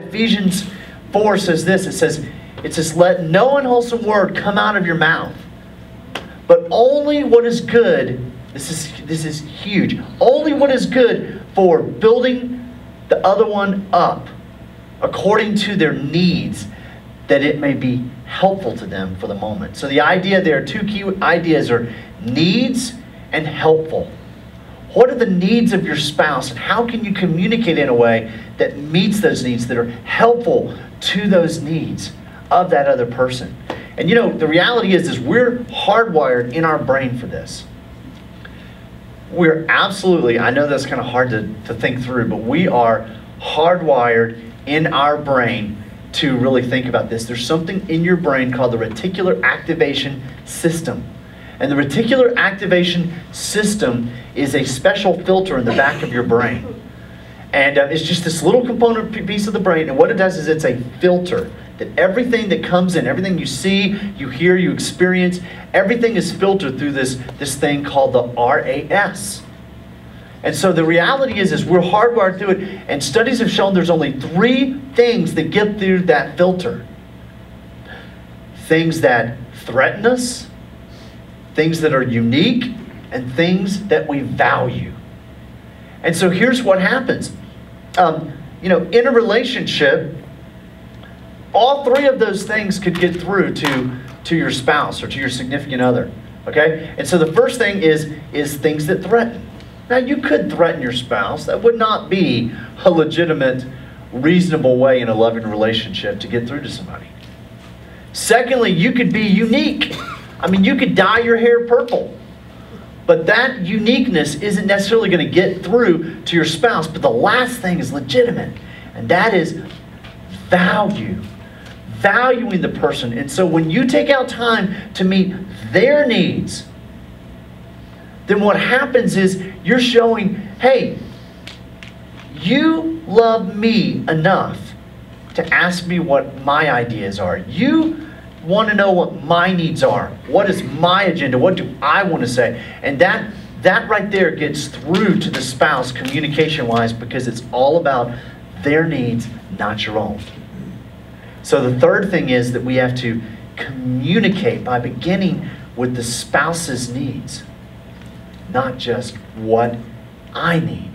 Ephesians 4 says this. It says, let no unwholesome word come out of your mouth, but only what is good. This is huge. Only what is good for building the other one up according to their needs, that it may be helpful to them for the moment. So the idea there, two key ideas are needs and helpful. What are the needs of your spouse, and how can you communicate in a way that meets those needs, that are helpful to those needs of that other person? And you know, the reality is we're hardwired in our brain for this. We're absolutely, I know that's kind of hard to think through, but we are hardwired in our brain to really think about this. There's something in your brain called the reticular activation system. And the reticular activation system is a special filter in the back of your brain. And it's just this little component piece of the brain. And what it does is it's a filter that everything that comes in, everything you see, you hear, you experience, everything is filtered through this thing called the RAS. And so the reality is we're hardwired through it. And studies have shown there's only 3 things that get through that filter. Things that threaten us, things that are unique, and things that we value. And so here's what happens. You know, in a relationship, all 3 of those things could get through to your spouse or to your significant other. Okay? And so the first thing is things that threaten. Now, you could threaten your spouse. That would not be a legitimate, reasonable way in a loving relationship to get through to somebody. Secondly, you could be unique. I mean, you could dye your hair purple. But that uniqueness isn't necessarily going to get through to your spouse. But the last thing is legitimate. And that is value. Valuing the person. And so when you take out time to meet their needs, then what happens is you're showing, hey, you love me enough to ask me what my ideas are. You want to know what my needs are. What is my agenda? What do I want to say? And that right there gets through to the spouse communication-wise, because it's all about their needs, not your own. So the third thing is that we have to communicate by beginning with the spouse's needs, not just what I need.